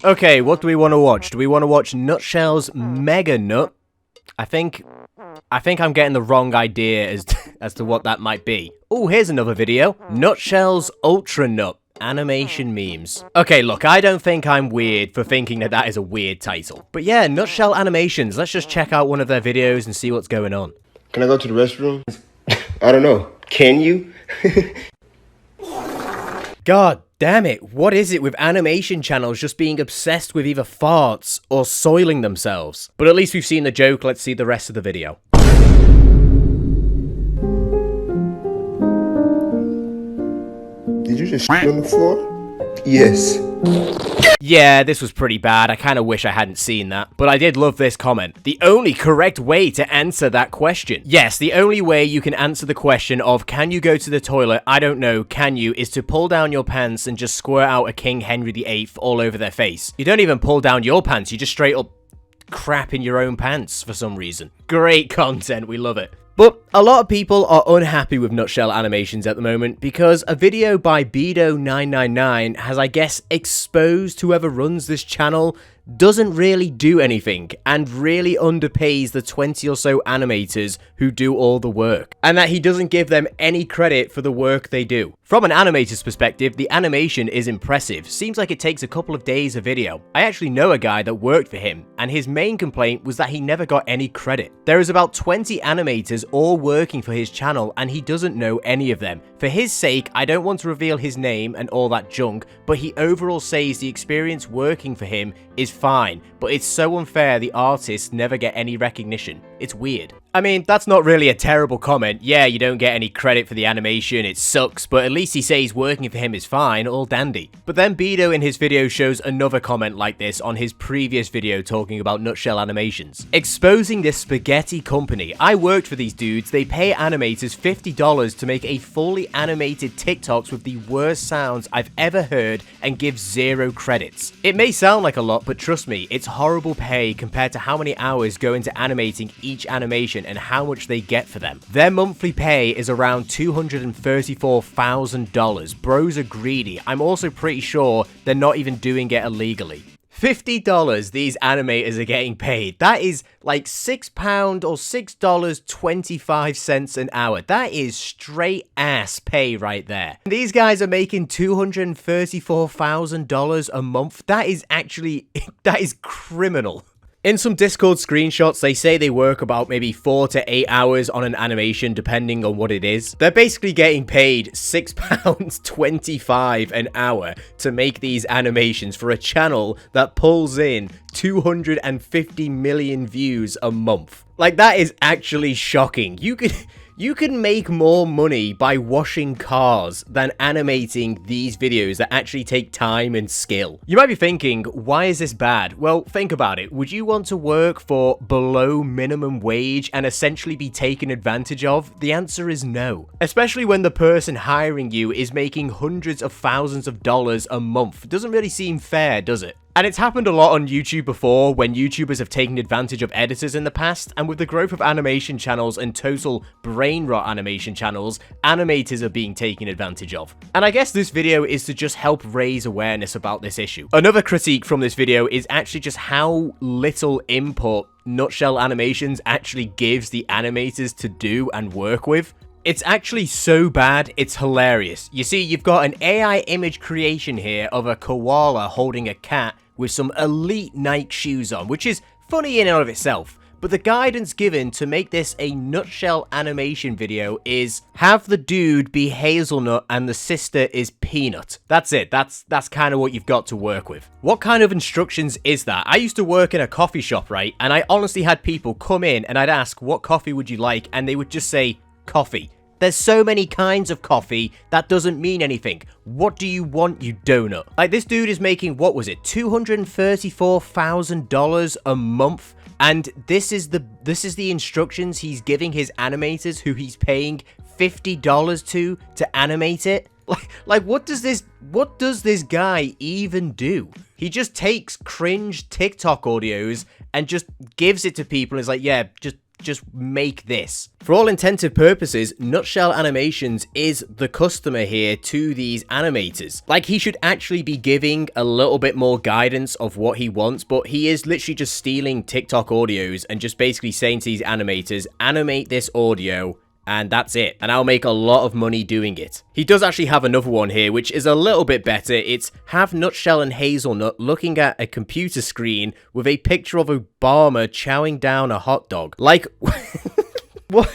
Okay, what do we want to watch? Do we want to watch Nutshell's Mega Nut? I think I'm getting the wrong idea as to what that might be. Oh, here's another video. Nutshell's Ultra Nut. Animation memes. Okay, look, I don't think I'm weird for thinking that that is a weird title. But yeah, Nutshell Animations. Let's just check out one of their videos and see what's going on. Can I go to the restroom? I don't know. Can you? God damn it, what is it with animation channels just being obsessed with either farts or soiling themselves? But at least we've seen the joke, let's see the rest of the video. Did you just shit on the floor? Yes. Yeah, this was pretty bad. I kind of wish I hadn't seen that. But I did love this comment. The only correct way to answer that question. Yes, the only way you can answer the question of can you go to the toilet, I don't know, can you, is to pull down your pants and just squirt out a King Henry VIII all over their face. You don't even pull down your pants, you just straight up crap in your own pants for some reason. Great content, we love it. But a lot of people are unhappy with Nutshell Animations at the moment because a video by Bedo999 has, I guess, exposed whoever runs this channel doesn't really do anything and really underpays the 20 or so animators who do all the work, and that he doesn't give them any credit for the work they do. From an animator's perspective, the animation is impressive. Seems like it takes a couple of days a video. I actually know a guy that worked for him, and his main complaint was that he never got any credit. There is about 20 animators all working for his channel, and he doesn't know any of them. For his sake, I don't want to reveal his name and all that junk, but he overall says the experience working for him is fine, but it's so unfair the artists never get any recognition. It's weird. I mean, that's not really a terrible comment. Yeah, you don't get any credit for the animation, it sucks, but at least he says working for him is fine, all dandy. But then Bedo in his video shows another comment like this on his previous video talking about Nutshell Animations. Exposing this spaghetti company. I worked for these dudes, they pay animators $50 to make a fully animated TikToks with the worst sounds I've ever heard and give 0 credits. It may sound like a lot, but trust me, it's horrible pay compared to how many hours go into animating each animation and how much they get for them. Their monthly pay is around $234,000. Bros are greedy. I'm also pretty sure they're not even doing it illegally. $50 these animators are getting paid. That is like £6 or $6.25 an hour. That is straight ass pay right there. And these guys are making $234,000 a month. That is actually, that is criminal. In some Discord screenshots, they say they work about maybe 4 to 8 hours on an animation, depending on what it is. They're basically getting paid £6.25 an hour to make these animations for a channel that pulls in 250 million views a month. Like, that is actually shocking. You can make more money by washing cars than animating these videos that actually take time and skill. You might be thinking, why is this bad? Well, think about it. Would you want to work for below minimum wage and essentially be taken advantage of? The answer is no. Especially when the person hiring you is making hundreds of thousands of dollars a month. It doesn't really seem fair, does it? And it's happened a lot on YouTube before, when YouTubers have taken advantage of editors in the past, and with the growth of animation channels and total brain rot animation channels, animators are being taken advantage of. And I guess this video is to just help raise awareness about this issue. Another critique from this video is actually just how little input Nutshell Animations actually gives the animators to do and work with. It's actually so bad, it's hilarious. You see, you've got an AI image creation here of a koala holding a cat with some elite Nike shoes on, which is funny in and of itself. But the guidance given to make this a Nutshell animation video is have the dude be Hazelnut and the sister is Peanut. That's it. That's kind of what you've got to work with. What kind of instructions is that? I used to work in a coffee shop, right? And I honestly had people come in and I'd ask, what coffee would you like? And they would just say, coffee. There's so many kinds of coffee, that doesn't mean anything. What do you want, you donut? Like, this dude is making, what was it, $234,000 a month? And this is the instructions he's giving his animators who he's paying $50 to animate it? Like what does this guy even do? He just takes cringe TikTok audios and just gives it to people and is like, yeah, just just make this. For all intensive purposes, Nutshell Animations is the customer here to these animators. Like, he should actually be giving a little bit more guidance of what he wants, but he is literally just stealing TikTok audios and just basically saying to these animators, animate this audio, and that's it. And I'll make a lot of money doing it. He does actually have another one here, which is a little bit better. It's have Nutshell and Hazelnut looking at a computer screen with a picture of Obama chowing down a hot dog. Like, what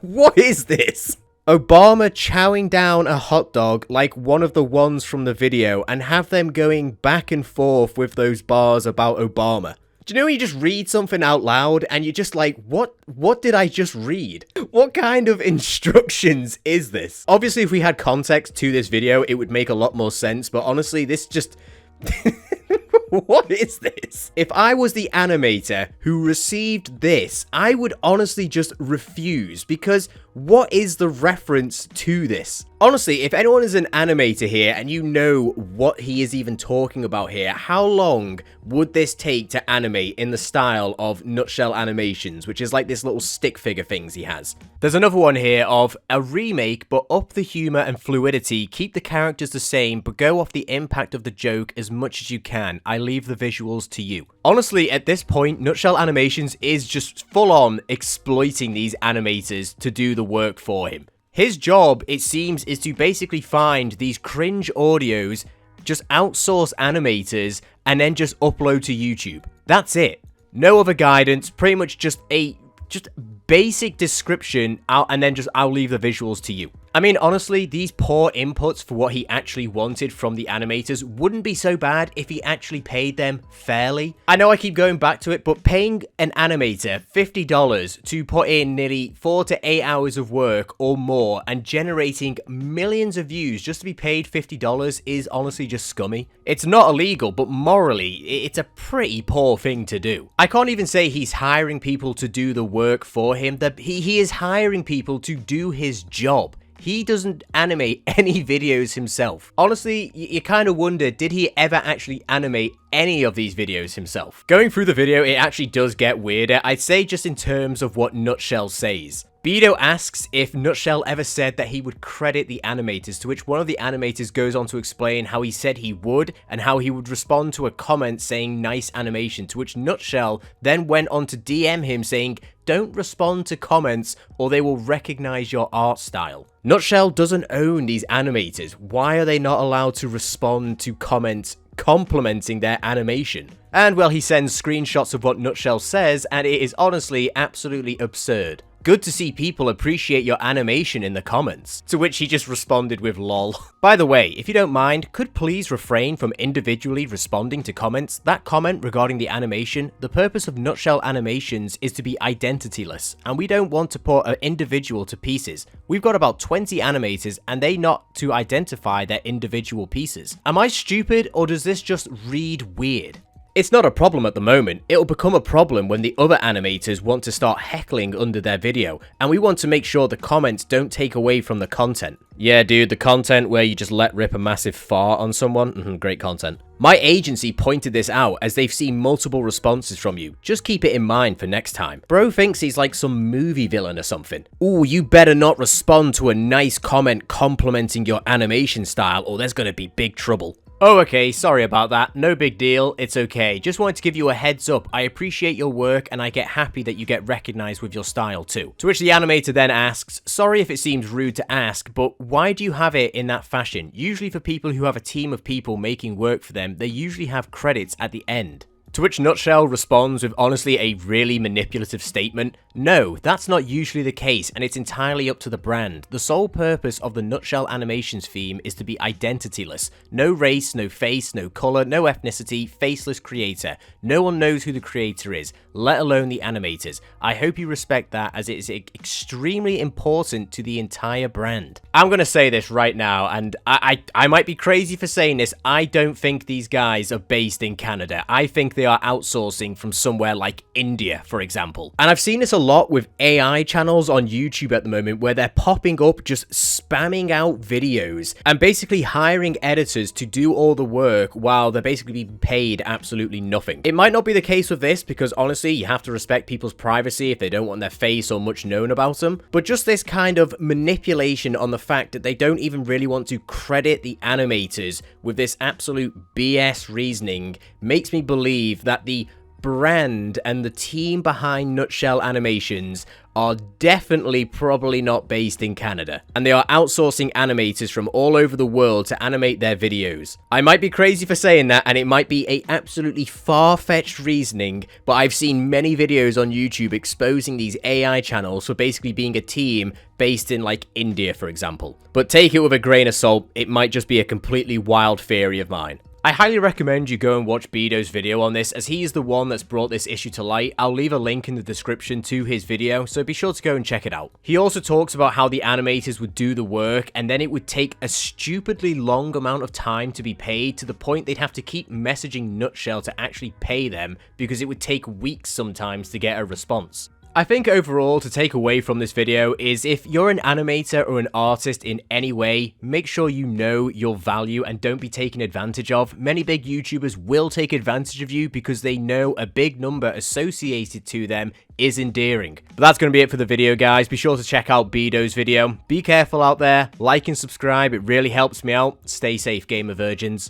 what is this? Obama chowing down a hot dog like one of the ones from the video, and have them going back and forth with those bars about Obama. Do you know when you just read something out loud and you're just like, what did I just read? What kind of instructions is this? Obviously, if we had context to this video, it would make a lot more sense, but honestly, this just... What is this? If I was the animator who received this, I would honestly just refuse, because what is the reference to this? Honestly, if anyone is an animator here and you know what he is even talking about here, how long would this take to animate in the style of Nutshell Animations, which is like this little stick figure things he has? There's another one here of a remake, but up the humor and fluidity, keep the characters the same, but go off the impact of the joke as much as you can. I leave the visuals to you. Honestly, at this point, Nutshell Animations is just full on exploiting these animators to do the work for him. His job, it seems, is to basically find these cringe audios, just outsource animators, and then just upload to YouTube. That's it. No other guidance, pretty much just basic description, and then I'll leave the visuals to you. I mean, honestly, these poor inputs for what he actually wanted from the animators wouldn't be so bad if he actually paid them fairly. I know I keep going back to it, but paying an animator $50 to put in nearly 4 to 8 hours of work or more and generating millions of views just to be paid $50 is honestly just scummy. It's not illegal, but morally, it's a pretty poor thing to do. I can't even say he's hiring people to do the work for him. He is hiring people to do his job. He doesn't animate any videos himself. Honestly, you kind of wonder, did he ever actually animate any of these videos himself? Going through the video, it actually does get weirder. I'd say just in terms of what Nutshell says. Beto asks if Nutshell ever said that he would credit the animators, to which one of the animators goes on to explain how he said he would, and how he would respond to a comment saying nice animation, to which Nutshell then went on to DM him saying, don't respond to comments or they will recognize your art style. Nutshell doesn't own these animators. Why are they not allowed to respond to comments complimenting their animation? And well, he sends screenshots of what Nutshell says, and it is honestly absolutely absurd. Good to see people appreciate your animation in the comments. To which he just responded with lol. By the way, if you don't mind, could please refrain from individually responding to comments? That comment regarding the animation, the purpose of Nutshell Animations is to be identityless, and we don't want to put an individual to pieces. We've got about 20 animators and they not to identify their individual pieces. Am I stupid, or does this just read weird? It's not a problem at the moment. It'll become a problem when the other animators want to start heckling under their video, and we want to make sure the comments don't take away from the content. Yeah, dude, the content where you just let rip a massive fart on someone? Great content. My agency pointed this out as they've seen multiple responses from you. Just keep it in mind for next time. Bro thinks he's like some movie villain or something. Ooh, you better not respond to a nice comment complimenting your animation style or there's gonna be big trouble. Oh, okay, sorry about that. No big deal. It's okay. Just wanted to give you a heads up. I appreciate your work and I get happy that you get recognized with your style too. To which the animator then asks, sorry if it seems rude to ask, but why do you have it in that fashion? Usually for people who have a team of people making work for them, they usually have credits at the end. To which Nutshell responds with honestly a really manipulative statement. No, that's not usually the case, and it's entirely up to the brand. The sole purpose of the Nutshell Animations theme is to be identityless. No race, no face, no color, no ethnicity, faceless creator. No one knows who the creator is, let alone the animators. I hope you respect that, as it is extremely important to the entire brand. I'm gonna say this right now, and I might be crazy for saying this. I don't think these guys are based in Canada. I think they are outsourcing from somewhere like India, for example. And I've seen this a lot with AI channels on YouTube at the moment where they're popping up just spamming out videos and basically hiring editors to do all the work while they're basically being paid absolutely nothing. It might not be the case with this because honestly, you have to respect people's privacy if they don't want their face or much known about them, but just this kind of manipulation on the fact that they don't even really want to credit the animators with this absolute BS reasoning makes me believe that the brand and the team behind Nutshell Animations are definitely probably not based in Canada, and they are outsourcing animators from all over the world to animate their videos. I might be crazy for saying that, and it might be a absolutely far-fetched reasoning, but I've seen many videos on YouTube exposing these AI channels for basically being a team based in like India, for example. But take it with a grain of salt, it might just be a completely wild theory of mine. I highly recommend you go and watch Bedo's video on this, as he is the one that's brought this issue to light. I'll leave a link in the description to his video, so be sure to go and check it out. He also talks about how the animators would do the work, and then it would take a stupidly long amount of time to be paid, to the point they'd have to keep messaging Nutshell to actually pay them, because it would take weeks sometimes to get a response. I think overall to take away from this video is if you're an animator or an artist in any way, make sure you know your value and don't be taken advantage of. Many big YouTubers will take advantage of you because they know a big number associated to them is endearing. But that's going to be it for the video, guys. Be sure to check out Bedo's video. Be careful out there, like and subscribe, it really helps me out. Stay safe, gamer virgins.